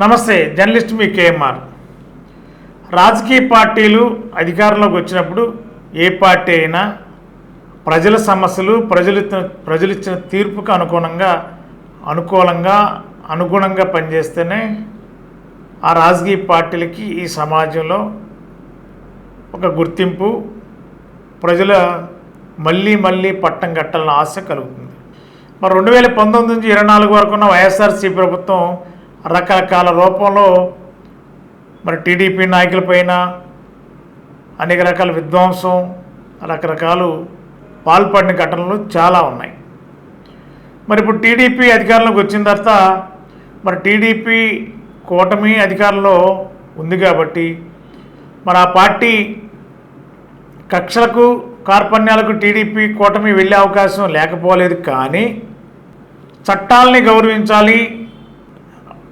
నమస్తే, జర్నలిస్ట్ మీ కేఎంఆర్. రాజకీయ పార్టీలు అధికారంలోకి వచ్చినప్పుడు ఏ పార్టీ అయినా ప్రజల సమస్యలు ప్రజలు ఇచ్చిన తీర్పుకు అనుగుణంగా పనిచేస్తేనే ఆ రాజకీయ పార్టీలకి ఈ సమాజంలో ఒక గుర్తింపు, ప్రజల మళ్ళీ పట్టం కట్టాలన్న ఆశ కలుగుతుంది. మరి 2019 నుంచి 24 వరకు ఉన్న వైఎస్ఆర్సీ ప్రభుత్వం రకరకాల రూపంలో మరి టీడీపీ నాయకులపైన అనేక రకాల విధ్వంసం, రకరకాలు పాల్పడిన ఘటనలు చాలా ఉన్నాయి. మరి ఇప్పుడు టీడీపీ అధికారంలోకి వచ్చిన తర్వాత మరి టీడీపీ కూటమి అధికారంలో ఉంది కాబట్టి మరి ఆ పార్టీ కక్షలకు కార్పణ్యాలకు టీడీపీ కూటమి వెళ్ళే అవకాశం లేకపోలేదు. కానీ చట్టాలని గౌరవించాలి,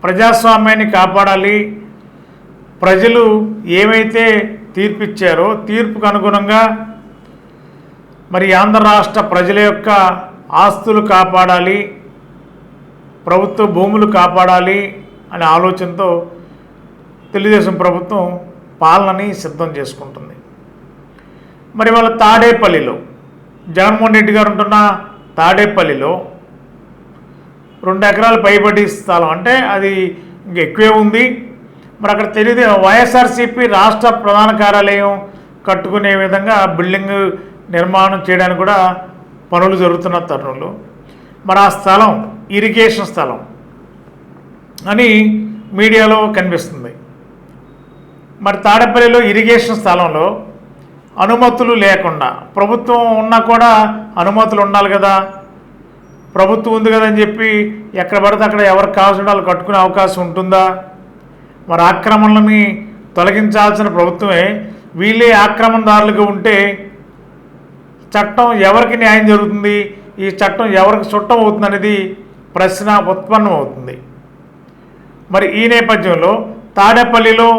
ప్రజాస్వామ్యాన్ని కాపాడాలి, ప్రజలు ఏమైతే తీర్పిచ్చారో తీర్పుకు అనుగుణంగా మరి ఆంధ్ర రాష్ట్ర ప్రజల యొక్క ఆస్తులు కాపాడాలి, ప్రభుత్వ భూములు కాపాడాలి అనే ఆలోచనతో తెలుగుదేశం ప్రభుత్వం పాలనని సిద్ధం చేసుకుంటుంది. మరి వాళ్ళ తాడేపల్లిలో జగన్మోహన్ రెడ్డి గారు ఉంటున్న తాడేపల్లిలో 2 ఎకరాల పైబడి స్థలం, అంటే అది ఇంక ఎక్కువే ఉంది. మరి అక్కడ వైఎస్ఆర్సీపీ రాష్ట్ర ప్రధాన కార్యాలయం కట్టుకునే విధంగా బిల్డింగ్ నిర్మాణం చేయడానికి కూడా పనులు జరుగుతున్న తరుణంలో మరి ఆ స్థలం ఇరిగేషన్ స్థలం అని మీడియాలో కనిపిస్తుంది. మరి తాడేపల్లిలో ఇరిగేషన్ స్థలంలో అనుమతులు లేకుండా, ప్రభుత్వం ఉన్నా కూడా అనుమతులు ఉండాలి కదా, ప్రభుత్వం ఉంది కదని చెప్పి ఎక్కడ పడితే అక్కడ ఎవరికి కావాల్సిన వాళ్ళు కట్టుకునే అవకాశం ఉంటుందా? మరి ఆక్రమణలని తొలగించాల్సిన ప్రభుత్వమే వీళ్ళే ఆక్రమణదారులుగా ఉంటే చట్టం ఎవరికి న్యాయం జరుగుతుంది, ఈ చట్టం ఎవరికి చుట్టం అవుతుంది అనేది ప్రశ్న ఉత్పన్నం అవుతుంది. మరి ఈ నేపథ్యంలో తాడేపల్లిలో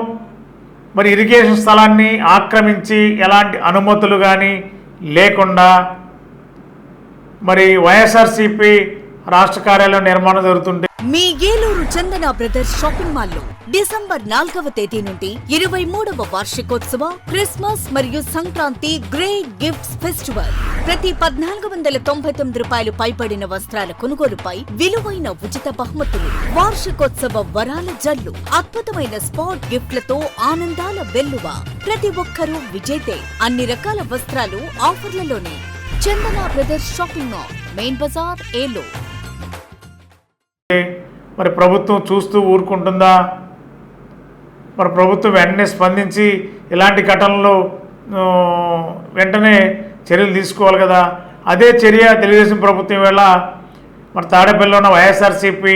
మరి ఇరిగేషన్ స్థలాన్ని ఆక్రమించి ఎలాంటి అనుమతులు కానీ లేకుండా మరి వైఎస్ఆర్సీపీ రాష్ట్ర కార్యాలయం నిర్మాణం జరుగుతుంటే మీ ఏలూరు చందన బ్రదర్స్ షాపింగ్ మాల్లో డిసెంబర్ 4వ తేదీ నుండి 23వ వార్షికోత్సవ క్రిస్మస్ మరియు సంక్రాంతి గ్రేట్ గిఫ్ట్స్ ఫెస్టివల్. ప్రతి 1499 రూపాయలు పైబడిన వస్త్రాల కొనుగోలుపై విలువైన ఉచిత బహుమతులు, వార్షికోత్సవ వరాల జల్లు, అద్భుతమైన స్పాట్ గిఫ్ట్లతో ఆనందాల వెల్లువ. ప్రతి ఒక్కరూ విజేతే. అన్ని రకాల వస్త్రాలు ఆఫర్లలోనే. Chandana brothers shopping mall, main Bazar, Eluru. మరి ప్రభుత్వం చూస్తూ ఊరుకుంటుందా? మరి ప్రభుత్వం వెంటనే స్పందించి ఇలాంటి ఘటనలు వెంటనే చర్యలు తీసుకోవాలి కదా. అదే చర్య తెలుగుదేశం ప్రభుత్వం వేళ మరి తాడేపల్లిలో ఉన్న వైఎస్ఆర్సీపీ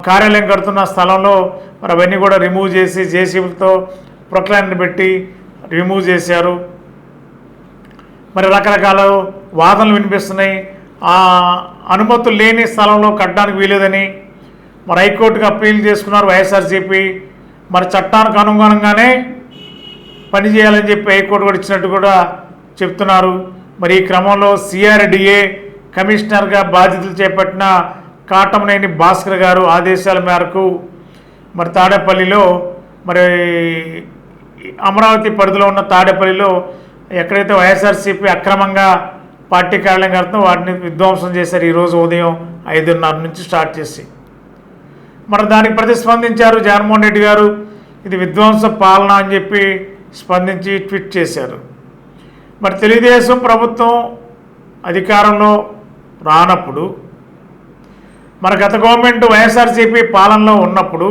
కార్యాలయం కడుతున్న స్థలంలో మరి అవన్నీ కూడా రిమూవ్ చేసి జేసీబీలతో ప్రొక్లైన్ పెట్టి రిమూవ్ చేశారు. మరి రకరకాల వాదనలు వినిపిస్తున్నాయి. ఆ అనుమతులు లేని స్థలంలో కట్టడానికి వీలేదని మరి హైకోర్టుకు అప్పీల్ చేసుకున్నారు వైఎస్ఆర్సీపీ. మరి చట్టానికి అనుగుణంగానే పనిచేయాలని చెప్పి హైకోర్టు కూడా ఇచ్చినట్టు కూడా చెప్తున్నారు. మరి ఈ క్రమంలో సిఆర్డీఏ కమిషనర్గా బాధ్యతలు చేపట్టిన కాటమనేని భాస్కర్ గారు ఆదేశాల మేరకు మరి తాడేపల్లిలో మరి అమరావతి పరిధిలో ఉన్న తాడేపల్లిలో ఎక్కడైతే వైఎస్ఆర్సీపీ అక్రమంగా పార్టీ కార్యాలయం కడుతుందో వాటిని విధ్వంసం చేశారు. ఈరోజు ఉదయం 5:30 నుంచి స్టార్ట్ చేసి మరి దానికి ప్రతిస్పందించారు జగన్మోహన్ రెడ్డి గారు. ఇది విధ్వంస పాలన అని చెప్పి స్పందించి ట్వీట్ చేశారు. మరి తెలుగుదేశం ప్రభుత్వం అధికారంలో రానప్పుడు, మన గత గవర్నమెంట్ వైఎస్ఆర్సీపీ పాలనలో ఉన్నప్పుడు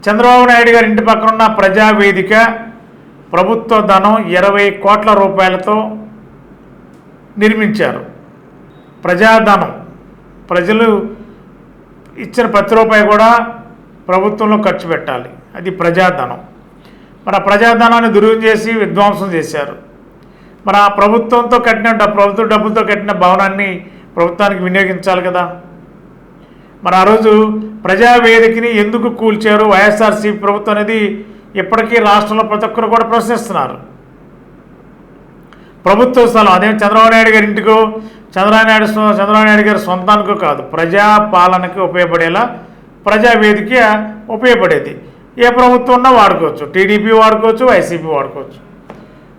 చంద్రబాబు నాయుడు గారి ఇంటి పక్కన ఉన్న ప్రజావేదిక ప్రభుత్వ ధనం 20 కోట్ల రూపాయలతో నిర్మించారు. ప్రజాధనం, ప్రజలు ఇచ్చిన ప్రతి రూపాయి కూడా ప్రభుత్వంలో ఖర్చు పెట్టాలి, అది ప్రజాధనం. మరి ఆ ప్రజాధనాన్ని దుర్వినియోగం చేసి విధ్వంసం చేశారు. మరి ఆ ప్రభుత్వ డబ్బులతో కట్టిన భవనాన్ని ప్రభుత్వానికి వినియోగించాలి కదా. మరి ఆ రోజు ప్రజావేదికని ఎందుకు కూల్చారు వైఎస్ఆర్సీపీ ప్రభుత్వం అనేది ఇప్పటికీ రాష్ట్రంలో ప్రతి ఒక్కరు కూడా ప్రశ్నిస్తున్నారు. ప్రభుత్వ స్థలం అదేం చంద్రబాబు నాయుడు గారి ఇంటికో చంద్రబాబు నాయుడు గారి సొంతానికో కాదు, ప్రజాపాలనకి ఉపయోగపడేలా ప్రజావేదిక ఉపయోగపడేది. ఏ ప్రభుత్వం ఉన్నా వాడుకోవచ్చు, టీడీపీ వాడుకోవచ్చు, వైసీపీ వాడుకోవచ్చు.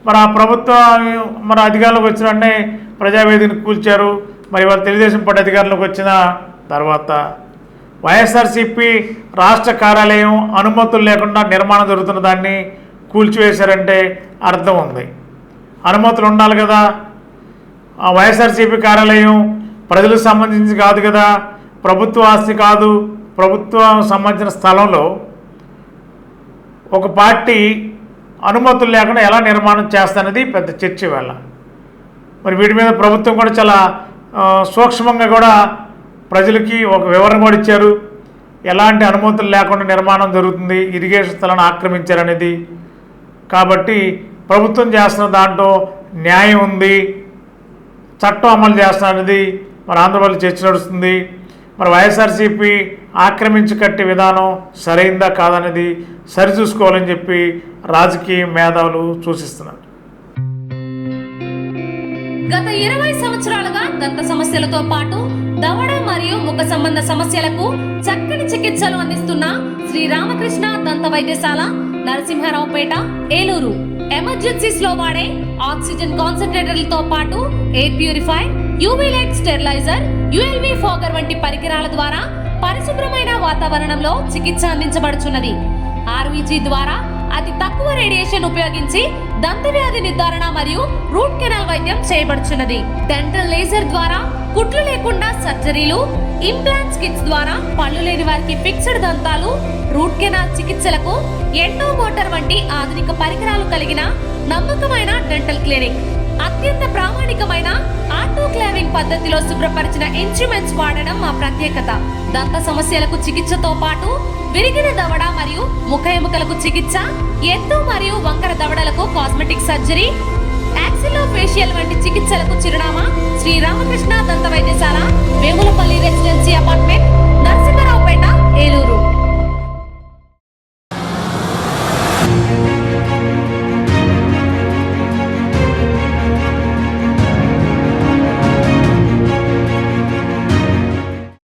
మరి ఆ ప్రభుత్వం మరి అధికారంలోకి వచ్చిన వెంటనే ప్రజావేదికను కూల్చారు. మరి వాళ్ళు తెలుగుదేశం పార్టీ అధికారంలోకి వచ్చిన తర్వాత వైఎస్ఆర్సీపీ రాష్ట్ర కార్యాలయం అనుమతులు లేకుండా నిర్మాణం జరుగుతున్న దాన్ని కూల్చివేశారంటే అర్థం ఉంది. అనుమతులు ఉండాలి కదా. ఆ వైఎస్ఆర్సీపీ కార్యాలయం ప్రజలకు సంబంధించి కాదు కదా, ప్రభుత్వ ఆస్తి కాదు. ప్రభుత్వం సంబంధించిన స్థలంలో ఒక పార్టీ అనుమతులు లేకుండా ఎలా నిర్మాణం చేస్తానది పెద్ద చర్చ వేళ. మరి వీటి మీద ప్రభుత్వం కూడా చాలా సూక్ష్మంగా కూడా ప్రజలకి ఒక వివరణ కూడా ఇచ్చారు. ఎలాంటి అనుమతులు లేకుండా నిర్మాణం జరుగుతుంది, ఇరిగేషన్ స్థలాన్ని ఆక్రమించారనేది. కాబట్టి ప్రభుత్వం చేస్తున్న దాంట్లో న్యాయం ఉంది, చట్టం అమలు చేస్తున్నది మరి ఆంధ్రప్రదేశ్ చర్చ నడుస్తుంది. మరి వైఎస్ఆర్సీపీ ఆక్రమించి కట్టే విధానం సరైందా కాదనేది సరిచూసుకోవాలని చెప్పి రాజకీయ మేధావులు సూచిస్తున్నారు. గత 20 సంవత్సరాలుగా దంత సమస్యలతో పాటు దవడ మరియు ముఖ సంబంధ సమస్యలకు చక్కని చికిత్సలు అందిస్తున్న శ్రీ రామకృష్ణ దంత వైద్యశాల, నరసింహారావుపేట, ఏలూరు. ఎమర్జెన్సీస్ లో వాడే ఆక్సిజన్ కాన్సంట్రేటర్లతో పాటు air purify, UV light steriliser, ULV fogger వంటి పరికరాల ద్వారా పరిశుభ్రమైన వాతావరణంలో చికిత్స అందించబడుచున్నది. ఆర్వీజీ ద్వారా అతి తక్కువ రేడియేషన్ ఉపయోగించి దంత వ్యాధి నిర్ధారణ మరియు రూట్ కెనాల్ వైద్యం చేయబడుచున్నది. డెంటల్ లేజర్ ద్వారా కుట్లు లేకుండా సర్జరీలు, ఇంప్లాంట్స్ కిట్స్ ద్వారా పళ్ళు లేని వారికి ఫిక్స్డ్ దంతాలు, రూట్ కెనాల్ చికిత్సలకు ఎండో మోటార్ వంటి ఆధునిక పరికరాలు కలిగిన నమ్మకమైన డెంటల్ క్లినిక్. అత్యంత ప్రామాణికమైన ఆటోక్లావింగ్ పద్ధతిలో శుభ్రపరిచిన ఇన్స్ట్రుమెంట్స్ వాడడం మా ప్రత్యేకత. దంత సమస్యలకు చికిత్సతో పాటు విరిగిన దవడ మరియు ముఖ ఎముకలకు చికిత్స, ఎత్తు మరియు వంకర దవడలకు కాస్మెటిక్ సర్జరీ, యాక్సిలోఫేషియల్ వంటి చికిత్సలకు చిరునామా శ్రీ రామకృష్ణ దంత వైద్యశాల, వేములపల్లి రెసిడెన్సీ అపార్ట్మెంట్, నరసింహారావుపేట, ఏలూరు.